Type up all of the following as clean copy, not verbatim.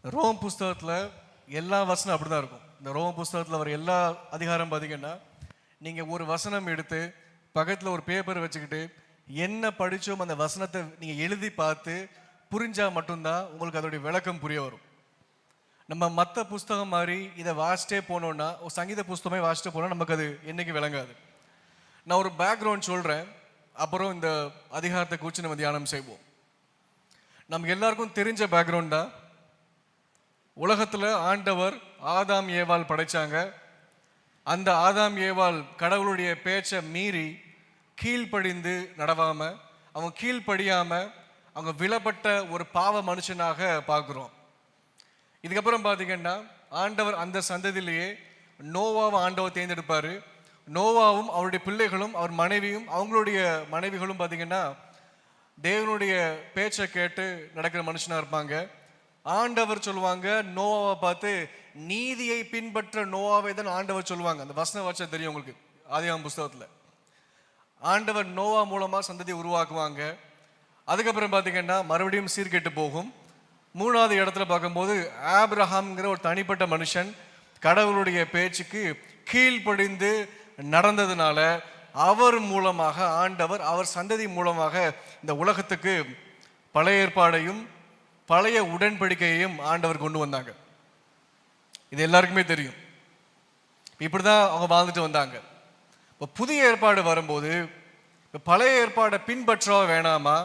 Rome புஸ்தகத்தில் எல்லா வசனம் அப்படி தான் இருக்கும். இந்த ரோம் புஸ்தகத்தில் வர எல்லா அதிகாரம் பார்த்தீங்கன்னா, நீங்கள் ஒரு வசனம் எடுத்து பக்கத்தில் ஒரு பேப்பர் வச்சுக்கிட்டு என்ன படித்தோம் அந்த வசனத்தை நீங்கள் எழுதி பார்த்து புரிஞ்சால் மட்டும்தான் உங்களுக்கு அதோடைய விளக்கம் புரிய வரும். நம்ம மற்ற புஸ்தகம் மாதிரி இதை வாசிட்டே போனோன்னா, ஒரு சங்கீத புஸ்தகமே வாசிட்டே போனால் நமக்கு அது என்றைக்கு விளங்காது. நான் ஒரு பேக்ரவுண்ட் சொல்கிறேன், அப்புறம் இந்த அதிகாரத்தை குறித்து நம்ம தியானம் செய்வோம். நமக்கு எல்லாருக்கும் தெரிஞ்ச பேக்ரவுண்ட் தான். உலகத்தில் ஆண்டவர் ஆதாம் ஏவாள் படைச்சாங்க. அந்த ஆதாம் ஏவாள் கடவுளுடைய பேச்சை மீறி கீழ்ப்படிந்து நடவாமல், அவங்க கீழ்ப்படியாமல் அவங்க விழப்பட்ட ஒரு பாவ மனுஷனாக பார்க்குறோம். இதுக்கப்புறம் பார்த்தீங்கன்னா ஆண்டவர் அந்த சந்ததியிலேயே நோவாவை ஆண்டவர் தேர்ந்தெடுப்பார். நோவாவும் அவருடைய பிள்ளைகளும் அவர் மனைவியும் அவங்களுடைய மனைவிகளும் பார்த்தீங்கன்னா தேவனுடைய பேச்சை கேட்டு நடக்கிற மனுஷனாக இருப்பாங்க. ஆண்டவர் சொல்லுவாங்க நோவாவை பார்த்து, நீதியை பின்பற்ற நோவாவை தான் ஆண்டவர் சொல்லுவாங்க. அந்த வசனம் வச்சா தெரியும் உங்களுக்கு. ஆதியாகமம் புஸ்தகத்தில் ஆண்டவர் நோவா மூலமாக சந்ததியை உருவாக்குவாங்க. அதுக்கப்புறம் பார்த்தீங்கன்னா மறுபடியும் சீர்கெட்டு போகும். மூணாவது இடத்துல பார்க்கும்போது ஆபிரகாம்ங்கிற ஒரு தனிப்பட்ட மனுஷன் கடவுளுடைய பேச்சுக்கு கீழ்ப்படிந்து நடந்ததுனால அவர் மூலமாக ஆண்டவர் அவர் சந்ததி மூலமாக இந்த உலகத்துக்கு பழைய ஏற்பாடையும் பழைய உடன்படிக்கையையும் ஆண்டவர் கொண்டு வந்தாங்க. இது எல்லாருக்குமே தெரியும். இப்படிதான் அவங்க வாழ்ந்துட்டு வந்தாங்க. இப்போ புதிய ஏற்பாடு வரும்போது இப்போ பழைய ஏற்பாடை பின்பற்றவா வேணாமா,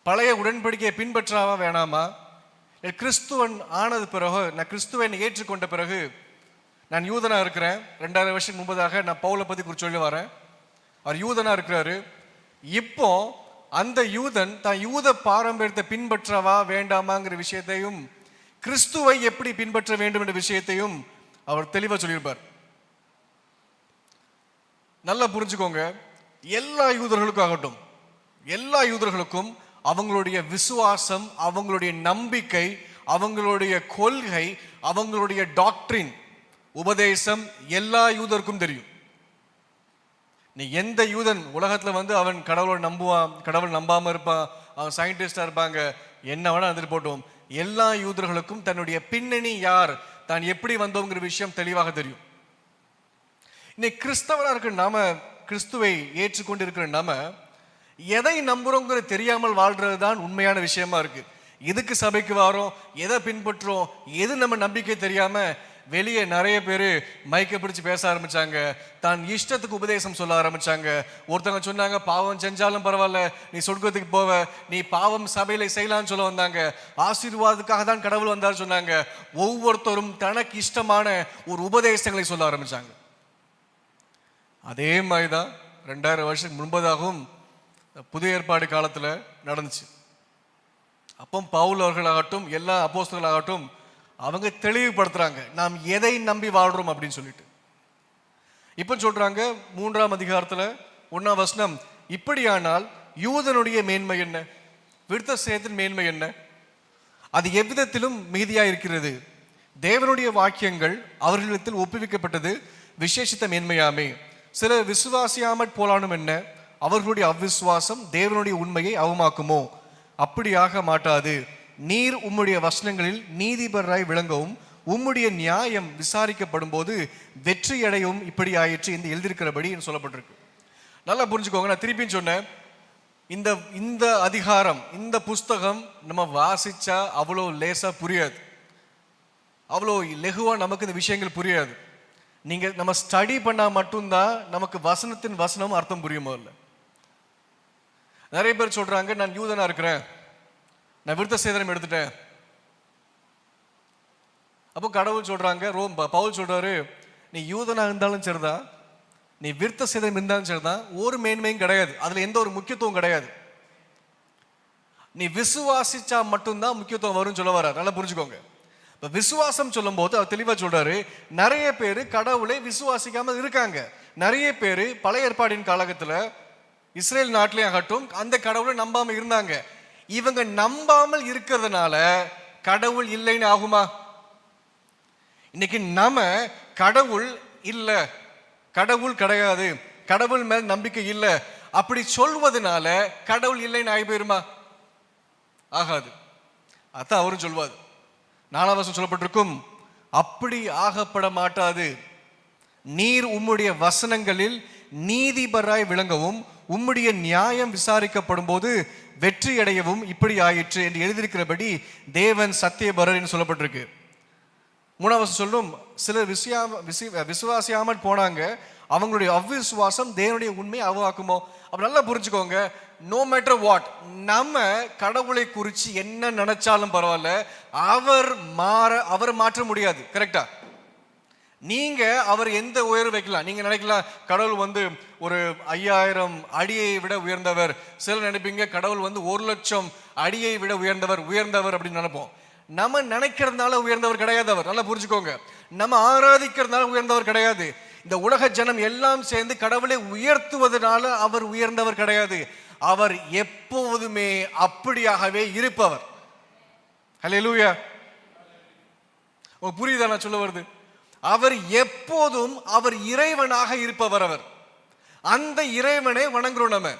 பழைய உடன்படிக்கையை பின்பற்றாவா வேணாமா, கிறிஸ்துவன் ஆனது பிறகு, நான் கிறிஸ்துவை ஏற்றுக்கொண்ட பிறகு, நான் யூதனா இருக்கிறேன். 2000 வருஷம் முன்பதாக நான் பவுலை பற்றி குறித்து சொல்லி வரேன். அவர் யூதனா இருக்கிறாரு. இப்போ அந்த யூதன் தான் யூத பாரம்பரியத்தை பின்பற்றவா வேண்டாமாங்கிற விஷயத்தையும், கிறிஸ்துவை எப்படி பின்பற்ற வேண்டும் என்ற விஷயத்தையும் அவர் தெளிவாக சொல்லியிருப்பார். நல்லா புரிஞ்சுக்கோங்க. எல்லா யூதர்களுக்கும் ஆகட்டும், எல்லா யூதர்களுக்கும் அவங்களுடைய விசுவாசம், அவங்களுடைய நம்பிக்கை, அவங்களுடைய கொள்கை, அவங்களுடைய டாக்ட்ரின் உபதேசம் எல்லா யூதருக்கும் தெரியும். நீ எந்த யூதன் உலகத்தில் வந்து அவன் கடவுளை நம்புவான், கடவுள் நம்பாமல் இருப்பான், அவன் சயின்டிஸ்டாக இருப்பாங்க, என்ன வேணா வந்துட்டு போட்டோம், எல்லா யூதர்களுக்கும் தன்னுடைய பின்னணி யார், தான் எப்படி வந்தோங்கிற விஷயம் தெளிவாக தெரியும். இன்னைக்கு கிறிஸ்தவராக இருக்கிற நாம, கிறிஸ்துவை ஏற்றுக்கொண்டு இருக்கிற நாம எதை நம்புறோங்கிறது தெரியாமல் வாழ்றது தான் உண்மையான விஷயமா இருக்கு. எதுக்கு சபைக்கு வரோம், எதை பின்பற்றுறோம், எது நம்ம நம்பிக்கை தெரியாம வெளியே நிறைய பேர் மைக்கை பிடிச்சு பேச ஆரம்பிச்சாங்க. தான் இஷ்டத்துக்கு உபதேசம் சொல்ல ஆரம்பிச்சாங்க. ஒருத்தவங்க சொன்னாங்க, பாவம் செஞ்சாலும் பரவாயில்ல, நீ சொர்க்கத்துக்கு போவ, நீ பாவம் சபையில செய்யலான்னு சொல்ல வந்தாங்க. ஆசீர்வாதத்துக்காக தான் கடவுள் வந்தார் சொன்னாங்க. ஒவ்வொருத்தரும் தனக்கு இஷ்டமான ஒரு உபதேசங்களை சொல்ல ஆரம்பிச்சாங்க. அதே மாதிரிதான் 2000 வருஷம் முன்பதாகவும் புதிய ஏற்பாடு காலத்துல நடந்துச்சு. அப்போ பவுல் அவர்களாகட்டும், எல்லா அப்போஸ்தலர்களாகட்டும், அவங்க தெளிவுபடுத்துறாங்க நாம் எதை நம்பி வாழ்றோம் அப்படின்னு சொல்லிட்டு. இப்ப சொல்றாங்க 3ஆம் அதிகாரத்துல 1ஆம் வசனம், இப்படியானால் யூதனுடைய மேன்மை என்ன, விருத்த சேதத்தின் மேன்மை என்ன, அது எவ்விதத்திலும் மீதியா இருக்கிறது, தேவனுடைய வாக்கியங்கள் அவர்களிடத்தில் ஒப்புவிக்கப்பட்டது விசேஷித்த மேன்மையாமே, சிலர் விசுவாசியாமற் போலானும் என்ன, அவர்களுடைய அவ்விசுவாசம் தேவனுடைய உண்மையை அவமாக்குமோ, அப்படியாக மாட்டாது. நீர் உம்முடைய வசனங்களில் நீதிபராய் விளங்கவும் உம்முடைய நியாயம் விசாரிக்கப்படும் போது வெற்றி அடையவும் இப்படி ஆயிற்று என்று எழுதியிருக்கிறபடி சொல்லப்பட்டிருக்கு. நல்லா புரிஞ்சுக்கோங்க. நான் திருப்பியும் சொன்னேன், இந்த அதிகாரம், இந்த புஸ்தகம் நம்ம வாசிச்சா அவ்வளோ லேசா புரியாது, அவ்வளோ லெகுவா நமக்கு இந்த விஷயங்கள் புரியாது. நீங்க நம்ம ஸ்டடி பண்ணா மட்டும்தான் நமக்கு வசனத்தின் வசனம் அர்த்தம் புரியும். முதல்ல நிறைய பேர் சொல்றாங்க, நான் யூதனா இருக்கிறேன், நான் விருத்த சேதனம் எடுத்துட்டேன். அப்போ கடவுள் சொல்றாங்க, பவுல் சொல்றாரு, நீ யூதனா இருந்தாலும் சரிதான், நீ விருத்த சேதனம் இருந்தாலும் சரிதான், ஒரு மேன்மையும் கிடையாது, அதுல எந்த ஒரு முக்கியத்துவம் கிடையாது. நீ விசுவாசிச்சா மட்டும்தான் முக்கியத்துவம் வரும்னு சொல்ல வர்றார். நல்லா புரிஞ்சுக்கோங்க. இப்ப விசுவாசம் சொல்லும் போது அவர் தெளிவா சொல்றாரு, நிறைய பேர் கடவுளை விசுவாசிக்காம இருக்காங்க. நிறைய பேர் பழைய ஏற்பாடின் காலகட்டத்தில் இஸ்ரேல் நாட்டிலே ஆகட்டும் அந்த கடவுளை நம்பாம இருந்தாங்க. இவங்க நம்பாமல் இருக்கிறதுனால கடவுள் இல்லைன்னு ஆகுமா? இன்னைக்கு நம்ம கடவுள் இல்ல, கடவுள் கிடையாது, கடவுள் மேல் நம்பிக்கை இல்லை அப்படி சொல்வதனால கடவுள் இல்லைன்னு ஆகி போயிருமா? ஆகாது. அதான் அவரும் சொல்வார், 4ஆம் வசனம் சொல்லப்பட்டிருக்கும், அப்படி ஆகப்பட மாட்டாது. நீர் உம்முடைய வசனங்களில் நீதிபராய் விளங்கவும் உம்முடைய நியாயம் விசாரிக்கப்படும் போது வெற்றி அடையவும் இப்படி ஆயிற்று என்று எழுதியிருக்கிறபடி தேவன் சத்தியபரர் என்று சொல்லப்பட்டிருக்கு. 3ஆம் வசனம் சொல்லும், சிலர் விசுவாசியாமல் போனாங்க, அவங்களுடைய அவ்விசுவாசம் தேவனுடைய உண்மையை அவவாக்குமோ. அப்ப நல்லா புரிஞ்சுக்கோங்க, நோ மேட்டர் வாட், நம்ம கடவுளை குறித்து என்ன நினைச்சாலும் பரவாயில்ல, அவர் மாற்ற முடியாது. கரெக்டா? நீங்க அவர் எந்த உயர்வு வைக்கலாம். நீங்க நினைக்கலாம் கடவுள் வந்து ஒரு 5000 அடியை விட உயர்ந்தவர், சிலர் நினைப்பீங்க கடவுள் வந்து 1,00,000 அடியை விட உயர்ந்தவர் அப்படின்னு நினைப்போம். நம்ம நினைக்கிறதுனால உயர்ந்தவர் கிடையாது அவர். நல்லா புரிஞ்சுக்கோங்க, நம்ம ஆராதிக்கிறதுனால உயர்ந்தவர் கிடையாது. இந்த உலக ஜனம் எல்லாம் சேர்ந்து கடவுளை உயர்த்துவதனால அவர் உயர்ந்தவர் கிடையாது. அவர் எப்போதுமே அப்படியாகவே இருப்பவர். ஹல்லேலூயா. புரியுதா நான் சொல்ல வருது? அவர் எப்போதும் அவர் இறைவனாக இருப்பவர். அவர் அந்த இறைவனை வணங்குறோம் நம்ம.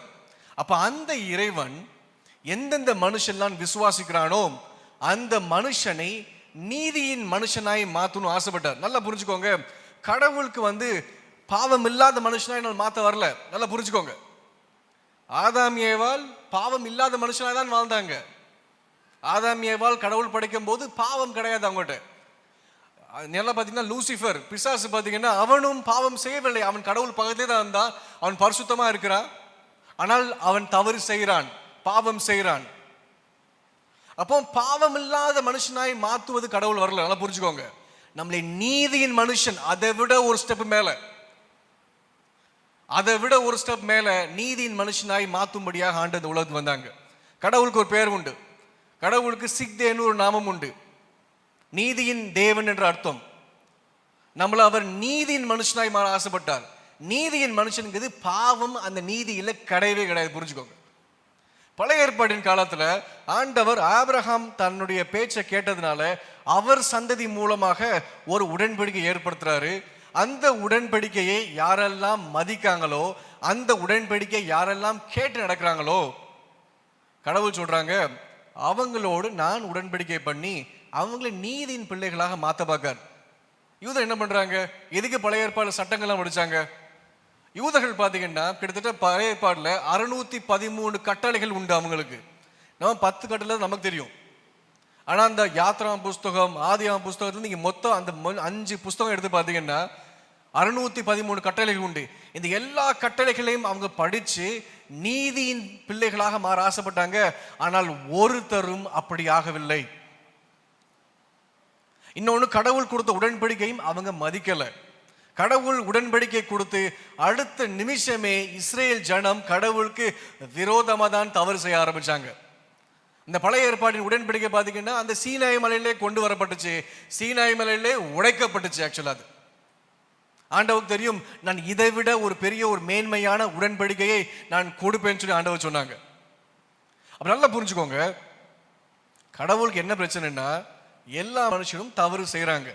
அப்ப அந்த இறைவன் எந்தெந்த மனுஷன்லாம் விசுவாசிக்கிறானோ அந்த மனுஷனை நீதியின் மனுஷனாய் மாத்தணும் ஆசைப்பட்டார். நல்லா புரிஞ்சுக்கோங்க, கடவுளுக்கு வந்து பாவம் இல்லாத மனுஷனாய் என்னால் மாத்த வரல. நல்லா புரிஞ்சுக்கோங்க, ஆதாம் ஏவாள் பாவம் இல்லாத மனுஷனாய் தான் வாழ்ந்தாங்க. ஆதாம் ஏவாள் கடவுள் படைக்கும் போது பாவம் கிடையாது அவங்ககிட்ட. நல்லா பார்த்தீங்கன்னா லூசிஃபர் பிசாசு பார்த்தீங்கன்னா அவனும் பாவம் செய்யவில்லை. அவன் கடவுள் பக்கத்திலே தான் இருந்தான், அவன் பரிசுத்தமா இருக்கிறான். ஆனால் அவன் தவறு செய்கிறான், பாவம் செய்கிறான். அப்போ பாவம் இல்லாத மனுஷனாய் மாத்துவது கடவுள் வரல. நல்லா புரிஞ்சுக்கோங்க, நம்மளை நீதியின் மனுஷன், அதை விட ஒரு ஸ்டெப் மேல நீதியின் மனுஷனாய் மாத்தும்படியாக ஆண்டு உலகத்துக்கு வந்தாங்க. கடவுளுக்கு ஒரு பெயர் உண்டு, கடவுளுக்கு சிக்தேன்னு ஒரு நாமம் உண்டு, நீதியின் தேவன் என்ற அர்த்தம். நம்மள அவர் நீதியின் மனுஷனாய் மாற ஆசைப்பட்டார். நீதியின் மனுஷனுங்கிறது பாவம் அந்த நீதியில கிடையவே கிடையாது. புரிஞ்சுக்கோங்க, பழைய ஏற்பாட்டின் காலத்துல ஆண்டவர் ஆபிரகாம் தன்னுடைய பேச்சை கேட்டதுனால அவர் சந்ததி மூலமாக ஒரு உடன்படிக்கை ஏற்படுத்துறாரு. அந்த உடன்படிக்கையை யாரெல்லாம் மதிக்காங்களோ, அந்த உடன்படிக்கை யாரெல்லாம் கேட்டு நடக்கிறாங்களோ, கடவுள் சொல்றாங்க அவங்களோடு நான் உடன்படிக்கை பண்ணி அவங்களை நீதியின் பிள்ளைகளாக மாத்த பார்க்கார். யூதர் என்ன பண்றாங்க? எதுக்கு பழைய ஏற்பாடு சட்டங்கள்லாம் முடிச்சாங்க? யூதர்கள் பார்த்தீங்கன்னா கிட்டத்தட்ட பழைய ஏற்பாடுல 613 கட்டளைகள் உண்டு அவங்களுக்கு. நம்ம 10 கட்டளை நமக்கு தெரியும். ஆனா அந்த யாத்ராம் புஸ்தகம், ஆதியாம் புஸ்தகத்துல நீங்க மொத்தம் அந்த 5 புஸ்தகம் எடுத்து பார்த்தீங்கன்னா 613 கட்டளைகள் உண்டு. இந்த எல்லா கட்டளைகளையும் அவங்க படிச்சு நீதியின் பிள்ளைகளாக மாற ஆசைப்பட்டாங்க. ஆனால் ஒருத்தரும் அப்படி ஆகவில்லை. இன்னொன்னு, கடவுள் கொடுத்த உடன்படிக்கையும் அவங்க மதிக்கல. கடவுள் உடன்படிக்கை கொடுத்து அடுத்த நிமிஷமே இஸ்ரேல் ஜனம் கடவுளுக்கு விரோதமா தான் தவறு செய்ய ஆரம்பிச்சாங்க. இந்த பழைய ஏற்பாட்டின் உடன்படிக்கை பார்த்தீங்கன்னா அந்த சீனாய் மலையிலே கொண்டு வரப்பட்டுச்சு, சீனாய் மலையிலே உடைக்கப்பட்டுச்சு. ஆக்சுவலா அது ஆண்டவருக்கு தெரியும், நான் இதை விட ஒரு பெரிய ஒரு மேன்மையான உடன்படிக்கையை நான் கொடுப்பேன்னு சொல்லி ஆண்டவர் சொன்னாங்க. அப்ப நல்லா புரிஞ்சுக்கோங்க, கடவுளுக்கு என்ன பிரச்சனைன்னா எல்லா மனுஷனும் தவறு செய்யறாங்க.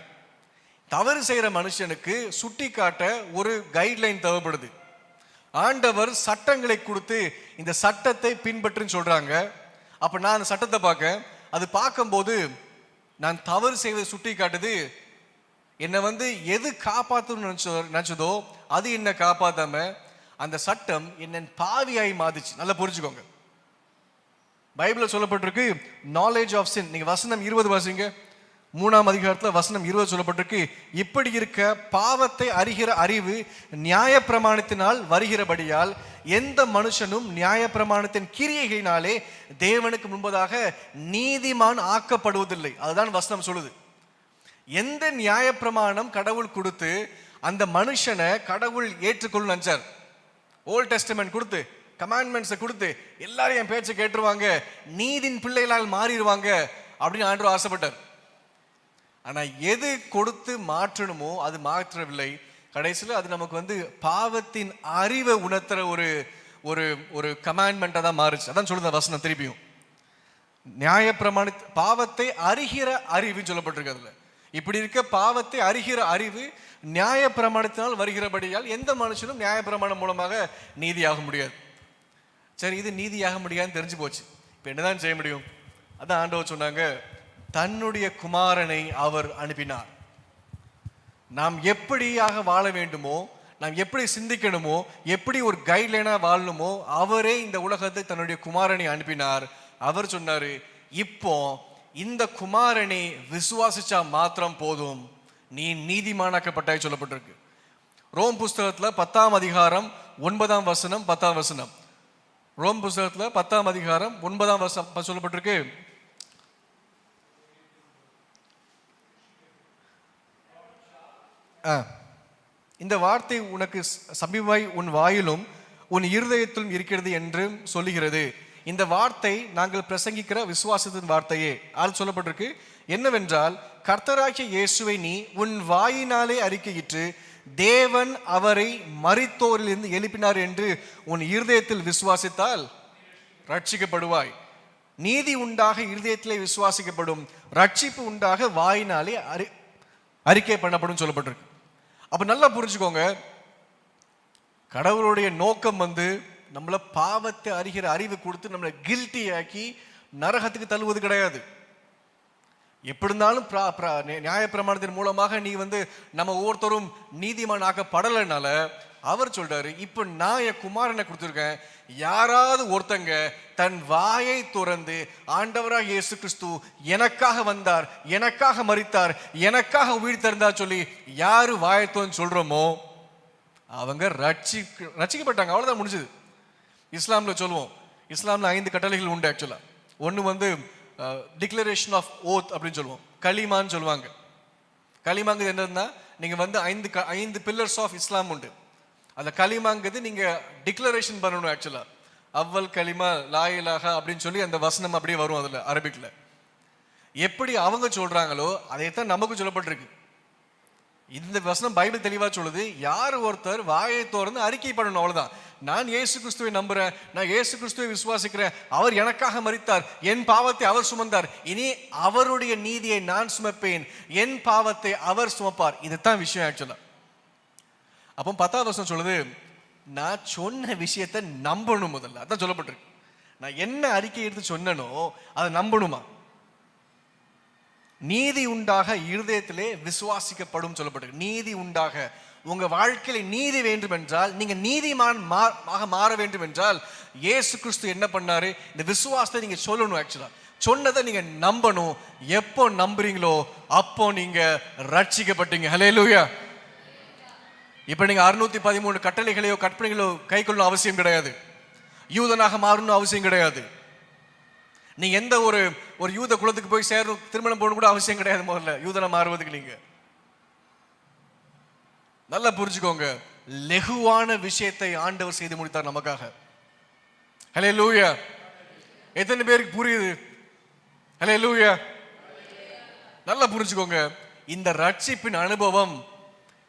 தவறு செய்யற மனுஷனுக்கு சுட்டி காட்ட ஒரு கைட்லைன் தேவைப்படுது. ஆண்டவர் சட்டங்களை கொடுத்து இந்த சட்டத்தை பின்பற்றுன்னு சொல்றாங்க. அப்ப நான் அந்த சட்டத்தை பார்க்க, அது பார்க்கும்போது நான் தவறு செய்வதை சுட்டி காட்டுது. என்னை வந்து எது காப்பாற்றணும்னு நினைச்சதோ அது என்ன காப்பாத்தாம அந்த சட்டம் என்ன பாவியாய் மாதிச்சு. நல்லா புரிஞ்சுக்கோங்க, பைபிள்ல சொல்லப்பட்டிருக்கு நாலேஜ் ஆஃப் சின். நீங்க வசனம் 20 வாசிங்க. 3ஆம் அதிகாரத்துல வசனம் 20 சொல்லப்பட்டிருக்கு, இப்படி இருக்க பாவத்தை அறிகிற அறிவு நியாயப்பிரமாணத்தினால் வருகிறபடியால் எந்த மனுஷனும் நியாயப்பிரமாணத்தின் கிரியைகளினாலே தேவனுக்கு முன்பதாக நீதிமான் ஆக்கப்படுவதில்லை. அதுதான் வசனம் சொல்லுது. எந்த நியாயப்பிரமாணம் கடவுள் கொடுத்து அந்த மனுஷனை கடவுள் ஏற்றுக்கொள்ள நினைச்சார், ஓல்ட் டெஸ்டமென்ட் கொடுத்து கமாண்ட்மெண்ட்ஸை கொடுத்து எல்லாரும் என் பேச்சை கேட்டுருவாங்க, நீதின் பிள்ளைகளால் மாறிடுவாங்க அப்படின்னு ஆண்டவர் ஆசைப்பட்டார். ஆனா எது கொடுத்து மாற்றணுமோ அது மாற்றவில்லை. கடைசியில் அது நமக்கு வந்து பாவத்தின் அறிவை உணர்த்துற ஒரு ஒரு ஒரு கமாண்ட்மெண்ட்டாக தான் மாறுச்சு. அதான் சொல்லுங்க வசனம் திருப்பியும், நியாயப்பிரமாண பாவத்தை அறிகிற அறிவுன்னு சொல்லப்பட்டிருக்கு. அதுல இப்படி இருக்க பாவத்தை அறிகிற அறிவு நியாயப்பிரமாணத்தினால் வருகிறபடியால் எந்த மனுஷனும் நியாயப்பிரமாணம் மூலமாக நீதியாக முடியாது. சரி, இது நீதியாக முடியாதுன்னு தெரிஞ்சு போச்சு. இப்போ என்னதான் செய்ய முடியும்? அதான் ஆண்டவர் சொன்னாங்க, தன்னுடைய குமாரனை அவர் அனுப்பினார். நாம் எப்படியாக வாழ வேண்டுமோ, நாம் எப்படி சிந்திக்கணுமோ, எப்படி ஒரு கைட்லைனா வாழணுமோ, அவரே இந்த உலகத்தை தன்னுடைய குமாரனை அனுப்பினார். அவர் சொன்னாரு, இப்போ இந்த குமாரனை விசுவாசிச்சா மாத்திரம் போதும், நீ நீதிமானாக்கப்பட்டாய் சொல்லப்பட்டிருக்கு. ரோம் புஸ்தகத்துல 10ஆம் அதிகாரம் 9ஆம் வசனம் 10ஆம் வசனம். ரோம் புஸ்தகத்துல 10ஆம் அதிகாரம் 9ஆம் வசனம் சொல்லப்பட்டிருக்கு. இந்த வார்த்தை உனக்கு சமீபமாய் உன் வாயிலும் உன் இருதயத்திலும் இருக்கிறது என்று சொல்லுகிறது. இந்த வார்த்தை நாங்கள் பிரசங்கிக்கிற விசுவாசத்தின் வார்த்தையே. அது சொல்லப்பட்டிருக்கு என்னவென்றால், கர்த்தராகிய இயேசுவை நீ உன் வாயினாலே அறிக்கையிட்டு தேவன் அவரை மரித்தோரிலிருந்து எழுப்பினார் என்று உன் இருதயத்தில் விசுவாசித்தால் ரட்சிக்கப்படுவாய். நீதி உண்டாக இருதயத்திலே விசுவாசிக்கப்படும், ரட்சிப்பு உண்டாக வாயினாலே அறிக்கை பண்ணப்படும் சொல்லப்பட்டிருக்கு. அப்ப நல்லா புரிஞ்சுக்கோங்க, கடவுளுடைய நோக்கம் நம்மளை பாவத்தை அறிகிற அறிவு கொடுத்து நம்மளை கில்ட்டி ஆக்கி நரகத்துக்கு தள்ளுவது கிடையாது. எப்படி இருந்தாலும் நியாய பிரமாணத்தின் மூலமாக நீ நம்ம ஒவ்வொருத்தரும் நீதிமான் ஆக்கப்படலைனால அவர் சொல்றாரு, இப்ப நான் என் குமாரனை கொடுத்துருக்கேன், யாராவது ஒருத்தங்க தன் வாயை துறந்து ஆண்டவராக இயேசு கிறிஸ்து எனக்காக வந்தார், எனக்காக மரித்தார், எனக்காக உயிர் தந்தார் சொல்லி யாரு வாயத்தோன்னு சொல்றோமோ அவங்க ரட்சிக்கப்பட்டாங்க. அவ்வளவுதான், முடிஞ்சது. இஸ்லாம்ல சொல்லுவோம், இஸ்லாம்ல 5 கட்டளைகள் உண்டு. ஆக்சுவலா ஒன்று டிக்ளரேஷன் ஆஃப் ஓத் அப்படின்னு சொல்லுவோம், கலிமான்னு சொல்லுவாங்க. கலிமாங்கிறது என்னதுன்னா, நீங்க 5 பில்லர்ஸ் ஆஃப் இஸ்லாம் உண்டு. அந்த கலிமாங்கிறது நீங்க டிக்ளரேஷன் பண்ணணும். ஆக்சுவலா அவ்வல் கலிமா லா இலாஹா அப்படின்னு சொல்லி அந்த வசனம் அப்படியே வரும் அதுல அரபிக்ல. எப்படி அவங்க சொல்றாங்களோ அதைத்தான் நமக்கு சொல்லப்பட்டிருக்கு. இந்த வசனம் பைபிள் தெளிவா சொல்லுது, யார் ஒருத்தர் வாயை திறந்து அறிக்கை பண்ணணும், அவ்வளவுதான். நான் இயேசு கிறிஸ்துவை நம்புறேன், நான் இயேசு கிறிஸ்துவை விசுவாசிக்கிறேன், அவர் எனக்காக மரித்தார், என் பாவத்தை அவர் சுமந்தார், இனி அவருடைய நீதியை நான் சுமப்பேன், என் பாவத்தை அவர் சுமப்பார். இதுதான் விஷயம் ஆக்சுவலா. அப்போ 10ஆம் வசனம் சொல்லுது, நான் சொன்ன விஷயத்தை நம்பணும். முதல்ல அதான் சொல்லப்பட்டிருக்கு. நான் என்ன அறிக்கை எடுத்து சொன்னனோ அதை நம்பணுமா. நீதி உண்டாக இருதயத்திலே விசுவாசிக்கப்படும் சொல்லப்பட்டிருக்கு. நீதி உண்டாக உங்க வாழ்க்கையில நீதி வேண்டும் என்றால், நீங்க நீதிமான் மாற வேண்டும் என்றால், இயேசு கிறிஸ்து என்ன பண்ணாரு, இந்த விசுவாசத்தை நீங்க சொல்லணும். ஆக்சுவலா சொன்னதை நீங்க நம்பணும். எப்போ நம்புறீங்களோ அப்போ நீங்க ரட்சிக்கப்பட்டீங்க. ஹல்லேலூயா. இப்ப நீங்க 613 கட்டளைகளையோ கற்பனைகளோ கை கொள்ளணும் அவசியம் கிடையாது. யூதனாக மாறணும் அவசியம் கிடையாது. நீங்க எந்த ஒரு யூத குலத்துக்கு போய் சேரணும், திருமணம் போகணும் கூட அவசியம் கிடையாது. முதல்ல யூதனை மாறுவதுக்கு நீங்க நல்லா புரிஞ்சுக்கோங்க, லெகுவான விஷயத்தை ஆண்டவர் செய்து முடித்தார் நமக்காக. ஹல்லேலூயா. எத்தனை பேருக்கு புரியுது? ஹல்லேலூயா. நல்லா புரிஞ்சுக்கோங்க, இந்த ரட்சிப்பின் அனுபவம்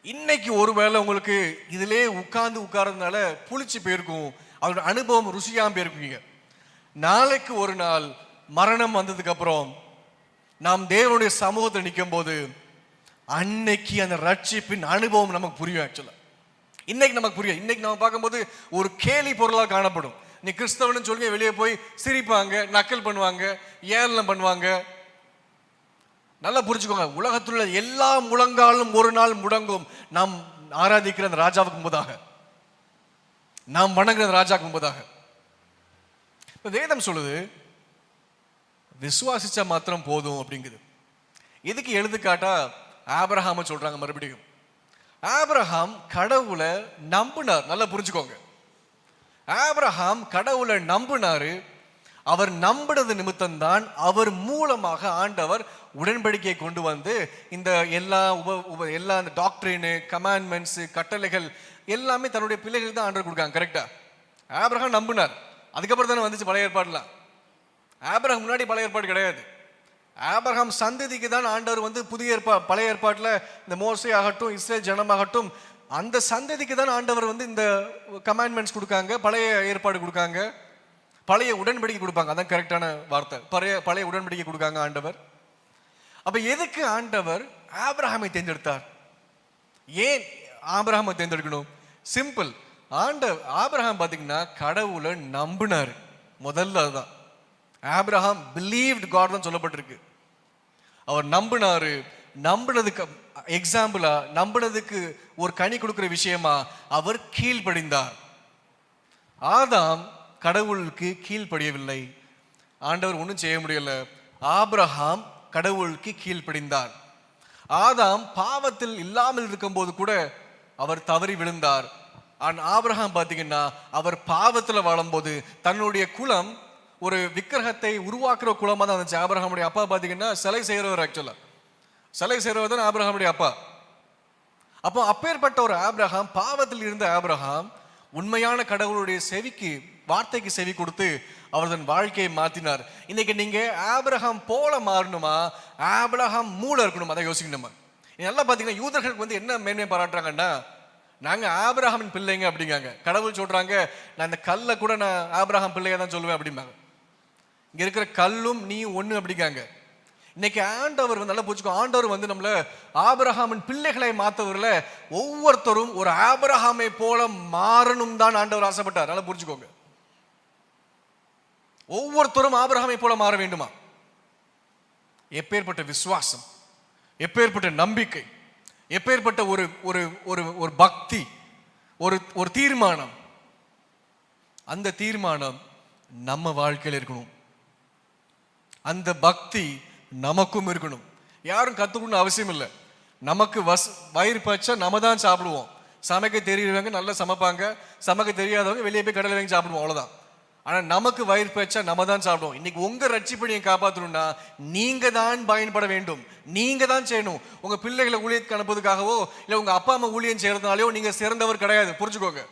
இன்னைக்கு ஒருவேளை உங்களுக்கு இதிலே உட்கார்றதுனால புளிச்சு போயிருக்கும், அவரோட அனுபவம் ருசியாம போயிருக்கீங்க. நாளைக்கு ஒரு நாள் மரணம் வந்ததுக்கு அப்புறம் நாம் தேவனுடைய சமூகத்தில் நிற்கும் போது அன்னைக்கு அந்த ரட்சிப்பின் அனுபவம் நமக்கு புரியும். ஆக்சுவலா இன்னைக்கு நமக்கு புரியும். இன்னைக்கு நம்ம பார்க்கும்போது ஒரு கேலி பொருளாக காணப்படும். நீ கிறிஸ்தவன்னு சொல்லி வெளியே போய் சிரிப்பாங்க, நக்கல் பண்ணுவாங்க, ஏளனம் பண்ணுவாங்க. நல்லா புரிஞ்சுக்கோங்க, உலகத்தில் உள்ள எல்லா முழங்காலும் ஒரு நாள் முடங்கும். நாம் ஆராதிக்கிற அந்த ராஜாவுக்கு முன்பதாக, நாம் வணங்குற ராஜாவுக்கு முன்பதாக. வேதம் சொல்லுது விசுவாசிச்சா மாத்திரம் போதும் அப்படிங்குது. இதுக்கு எழுதுக்காட்டா ஆபிரகாம சொல்றாங்க. மறுபடியும் ஆபிரகாம் கடவுளை நம்பினார். நல்லா புரிஞ்சுக்கோங்க, ஆபிரகாம் கடவுளை நம்பினாரு. அவர் நம்பினது நிமித்தம்தான் அவர் மூலமாக ஆண்டவர் உடன்படிக்கையை கொண்டு வந்து இந்த எல்லா எல்லா டாக்டரின் கமாண்ட்மெண்ட்ஸ் கட்டளைகள் எல்லாமே தன்னுடைய பிள்ளைகள் தான் ஆண்டவர் கொடுக்காங்க. கரெக்டா? ஆபிரகாம் நம்பினார். அதுக்கப்புறம் தானே வந்துச்சு பழைய ஏற்பாடுலாம். ஆபிரகாம் முன்னாடி பழைய ஏற்பாடு கிடையாது. ஆபிரகாம் சந்ததிக்கு தான் ஆண்டவர் புதிய பழைய ஏற்பாட்டில் இந்த மோசே ஆகட்டும், இஸ்ரேல் ஜனமாகட்டும், அந்த சந்ததிக்கு தான் ஆண்டவர் இந்த கமாண்ட்மெண்ட்ஸ் கொடுக்காங்க, பழைய ஏற்பாடு கொடுக்காங்க, பழைய உடன்படிக்கை கொடுப்பாங்க. அதான் கரெக்டான வார்த்தை. பழைய உடன்படிக்கை கொடுக்காங்க ஆண்டவர். அப்ப எதுக்கு ஆண்டவர் ஆபிரகாமை தேர்ந்தெடுத்தார்? ஏன் ஆபிரகாமை தேர்ந்தெடுக்கணும்? சிம்பிள். ஆபிரகாம் பாத்தீங்கன்னா கடவுளை நம்பினாரு. முதல்ல அதுதான். ஆபிரகாம் பிலீவ்ட் காட் தான் சொல்லப்பட்டிருக்கு. அவர் நம்பினாரு. நம்பினதுக்கு எக்ஸாம்பிளா, நம்பினதுக்கு ஒரு கனி கொடுக்கிற விஷயமா அவர் கீழ்ப்படிந்தார். ஆதாம் கடவுளுக்கு கீழ்ப்படியவில்லை. ஆண்டவர் ஒன்றும் செய்ய முடியல. ஆபிரகாம் கடவுளுக்கு கீழ்ப்படிந்தார். ஆதாம் பாவத்தில் இல்லாமல் இருக்கும்போது கூட அவர் தவறி விழுந்தார். ஆபிரகாம் பார்த்தீங்கன்னா அவர் பாவத்தில் வாழும்போது தன்னுடைய குலம் ஒரு விக்கிரகத்தை உருவாக்குற குலமாக தான் இருந்துச்சு. ஆபிரகாமுடைய அப்பா பார்த்தீங்கன்னா சிலை செய்கிறவர். ஆக்சுவலா சிலை செய்கிறவர் தான் ஆபிரகாமுடைய அப்பா. அப்போ அப்பேற்பட்ட ஒரு ஆபிரகாம், பாவத்தில் இருந்த ஆபிரகாம் உண்மையான கடவுளுடைய செவிக்கு, வார்த்தைக்கு செவி கொடுத்து அவர் தன் வாழ்க்கையை மாற்றினார். இன்னைக்கு நீங்க ஆபிரகாம் போல மாறணுமா, ஆபிரகாம் மூல இருக்கணுமா? அதை யோசிக்கணுமா? நல்லா பார்த்தீங்கன்னா யூதர்களுக்கு வந்து என்ன மேன்மை பாராட்டுறாங்கன்னா, நாங்க ஆபிரகாமின் பிள்ளைங்க அப்படிங்காங்க. கடவுள் சொல்றாங்க, நான் இந்த கல்லை கூட நான் ஆபிரகாம் பிள்ளையா தான் சொல்லுவேன் அப்படிம்பாங்க. இங்க இருக்கிற கல்லும் நீ ஒண்ணு அப்படிங்காங்க. இன்னைக்கு ஆண்டவர் வந்து நல்லா புரிஞ்சுக்கோ, ஆண்டவர் வந்து நம்மள ஆபிரகாமின் பிள்ளைகளை மாத்தவர்ல ஒவ்வொருத்தரும் ஒரு ஆபிரகாமை போல மாறணும் தான் ஆண்டவர் ஆசைப்பட்டார். நல்லா புரிஞ்சுக்கோங்க, ஒவ்வொருத்தரும் ஆபிரகாமை போல மாற வேண்டுமா? எப்பேற்பட்ட விசுவாசம், எப்பேற்பட்ட நம்பிக்கை, எப்பேற்பட்ட ஒரு ஒரு ஒரு ஒரு பக்தி, ஒரு ஒரு தீர்மானம். அந்த தீர்மானம் நம்ம வாழ்க்கையில் இருக்கணும். அந்த பக்தி நமக்கும் இருக்கணும். யாரும் கத்துக்கணும்னு அவசியம் இல்லை. நமக்கு வயிறு பச்சை நம்ம தான் சாப்பிடுவோம். சமைக்க தெரியறவங்க நல்லா சமைப்பாங்க, சமைக்க தெரியாதவங்க வெளியே போய் கடையில் வாங்கி சாப்பிடுவோம், அவ்வளவுதான். ஆனா நமக்கு வயிறு பச்சை நம்ம தான் சாப்பிடுவோம். இன்னைக்கு உங்க ரட்சிப்பணியை காப்பாற்றணும்னா நீங்க தான் பயன்பட வேண்டும், நீங்க தான் செய்யணும். உங்க பிள்ளைகளை ஊழியத்துக்கு அனுப்புவதுக்காகவோ இல்ல உங்க அப்பா அம்மா ஊழியம் செய்யறதுனாலயோ நீங்க சிறந்தவர் கிடையாது. புரிஞ்சுக்கோங்க.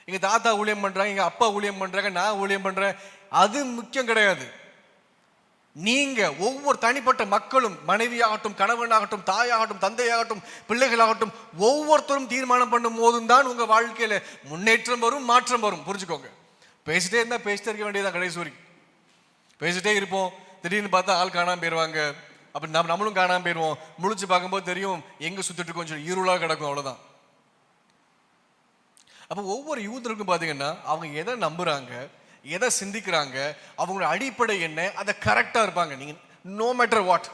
எங்க தாத்தா ஊழியம் பண்றாங்க, எங்க அப்பா ஊழியம் பண்றாங்க, நான் ஊழியம் பண்றேன், அது முக்கியம் கிடையாது. நீங்க ஒவ்வொரு தனிப்பட்ட மக்களும், மனைவியாகட்டும், கணவனாகட்டும், தாயாகட்டும், தந்தையாகட்டும், பிள்ளைகளாகட்டும், ஒவ்வொருத்தரும் தீர்மானம் பண்ணும் போதும் தான் உங்க வாழ்க்கையில முன்னேற்றம் வரும், மாற்றம் வரும். புரிஞ்சுக்கோங்க. பேசிட்டே இருந்தா பேசிட்டே இருக்க வேண்டியதான். கடைசி வரைக்கும் பேசிட்டே இருப்போம். திடீர்னு பார்த்தா ஆள் காணாம போயிருவாங்க. அப்ப நம்மளும் காணாம போயிருவோம். முழிச்சு பார்க்கும்போது தெரியும் எங்க சுத்திட்டு கொஞ்சம் இருளா கிடக்கும், அவ்வளவுதான். அப்ப ஒவ்வொரு யூதருக்கும் பாத்தீங்கன்னா அவங்க எதை நம்புறாங்க, எதை சிந்திக்கிறாங்க, அவங்களோட அடிப்படை என்ன, அதை கரெக்டா இருப்பாங்க. நீங்க நோ மேட்டர் வாட்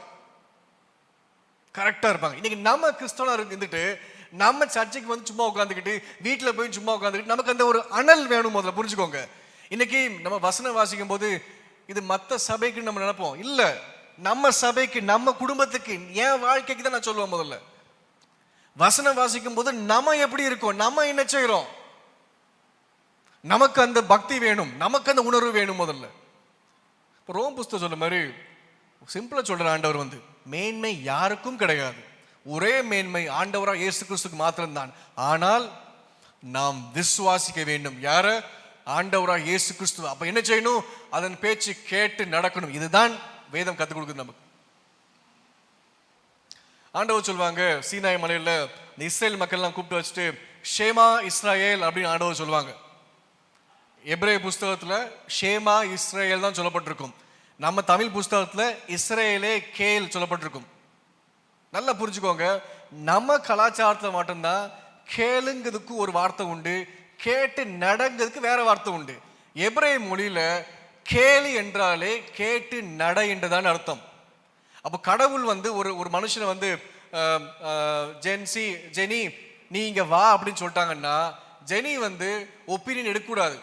கரெக்டா இருப்பாங்க. இன்னைக்கு நம்ம கிறிஸ்தவனா இருந்துட்டு நம்ம சர்ச்சைக்கு வந்து சும்மா உட்காந்துக்கிட்டு, வீட்டில் போய் சும்மா உட்காந்துக்கிட்டு, நமக்கு அந்த ஒரு அனல் வேணும். முதல்ல புரிஞ்சுக்கோங்க. இன்னைக்கு நம்ம வசனம் வாசிக்கும் போது இது மற்ற சபைக்கு நம்ம நினைப்போம், இல்ல நம்ம சபைக்கு, நம்ம குடும்பத்துக்கு, என் வாழ்க்கைக்கு தான் நான் சொல்லுவேன். முதல்ல வசனம் வாசிக்கும் போது நம்ம எப்படி இருக்கோம், நம்ம என்ன செய்யறோம், நமக்கு அந்த பக்தி வேணும், நமக்கு அந்த உணர்வு வேணும். முதல்ல ரோம் புஸ்தகம் சொல்ற மாதிரி சிம்பிளா சொல்ற ஆண்டவர் வந்து மேன்மை யாருக்கும் கிடையாது. ஒரே மேன்மை ஆண்டவராக இயேசு கிறிஸ்துக்கு மாத்திரம்தான். ஆனால் நாம் விசுவாசிக்க வேண்டும். யார? ஆண்டவராக இயேசு கிறிஸ்து. அப்ப என்ன செய்யணும்? அதன் பேச்சு கேட்டு நடக்கணும். இதுதான் வேதம் கத்துக் கொடுக்குது நமக்கு. ஆண்டவர் சொல்லுவாங்க, சீனாய் மலையில இந்த இஸ்ரேல் மக்கள் எல்லாம் கூப்பிட்டு வச்சுட்டு ஷேமா இஸ்ராயேல் அப்படின்னு ஆண்டவர் சொல்லுவாங்க. எபிரேய புஸ்தகத்துல ஷேமா இஸ்ரேல் தான் சொல்லப்பட்டிருக்கும். நம்ம தமிழ் புஸ்தகத்துல இஸ்ரேலே கேல் சொல்லப்பட்டிருக்கும். நல்லா புரிஞ்சுக்கோங்க. நம்ம கலாச்சாரத்துல மட்டும்தான் கேளுங்கிறதுக்கு ஒரு வார்த்தை உண்டு, கேட்டு நடங்கிறதுக்கு வேற வார்த்தை உண்டு. எபிரேய மொழியில கேளு என்றாலே கேட்டு நட என்றுதான் அர்த்தம். அப்போ கடவுள் வந்து ஒரு மனுஷனை வந்து ஜெனி நீ இங்க வா அப்படின்னு சொல்லிட்டாங்கன்னா ஜெனி வந்து ஒப்பீனியன் எடுக்கக்கூடாது.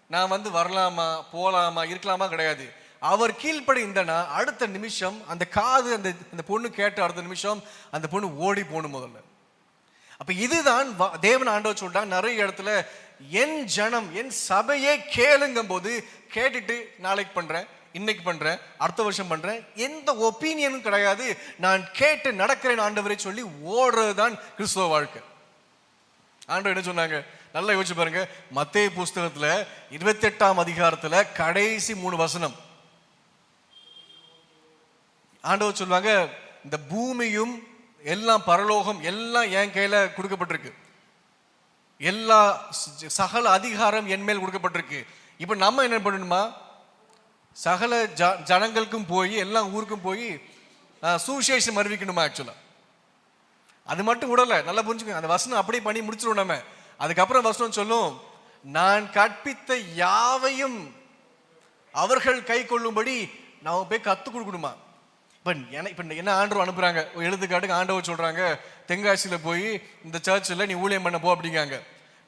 நான் வந்து வரலாமா, போலாமா, இருக்கலாமா கிடையாது. அவர் கீழ்ப்படி இருந்தனா அடுத்த நிமிஷம் அந்த காது அந்த பொண்ணு கேட்ட அடுத்த நிமிஷம் அந்த பொண்ணு ஓடி போகணும் முதல்ல. அப்ப இதுதான் தேவன் ஆண்டவர் சொல்றாங்க நிறைய இடத்துல, என் ஜனம், என் சபையே கேளுங்கும் போது கேட்டுட்டு நாளைக்கு பண்றேன், இன்னைக்கு பண்றேன், அடுத்த வருஷம் பண்றேன், எந்த ஒப்பீனியனும் கிடையாது, நான் கேட்டு நடக்கிறேன் ஆண்டவரை சொல்லி ஓடுறதுதான் கிறிஸ்துவ வாழ்க்கை. ஆண்டவர் என்ன சொன்னாங்க நல்லா யோசிச்சு பாருங்க. மத்தேயு புஸ்தகத்துல 28ஆம் அதிகாரத்துல கடைசி 3 வசனம் ஆண்டவர் சொல்லுவாங்க, இந்த பூமியும் எல்லாம் பரலோகம் எல்லாம் என் கையில கொடுக்கப்பட்டிருக்கு, எல்லா சகல அதிகாரம் என் மேல் கொடுக்கப்பட்டிருக்கு. இப்ப நம்ம என்ன பண்ணணுமா? சகல ஜனங்களுக்கும் போய் எல்லா ஊருக்கும் போய் சுவிசேஷம் அறிவிக்கணுமா? ஆக்சுவலா அது மட்டும் விடல. நல்லா புரிஞ்சுக்கோங்க. அந்த வசனம் அப்படியே பண்ணி முடிச்சிருவோம் நம்ம. அதுக்கப்புறம் வசனம் சொல்லும், நான் கற்பித்த யாவையும் அவர்கள் கை கொள்ளும்படி நாம போய் கத்துக் கொடுக்கணுமா? இப்ப இப்போ என்ன ஆண்டவர் அனுப்புகிறாங்க, எழுதுக்காட்டுக்கு ஆண்டவர் சொல்கிறாங்க, தென்காசியில் போய் இந்த சர்ச்சில் நீ ஊழியம் பண்ண போ அப்படிங்காங்க.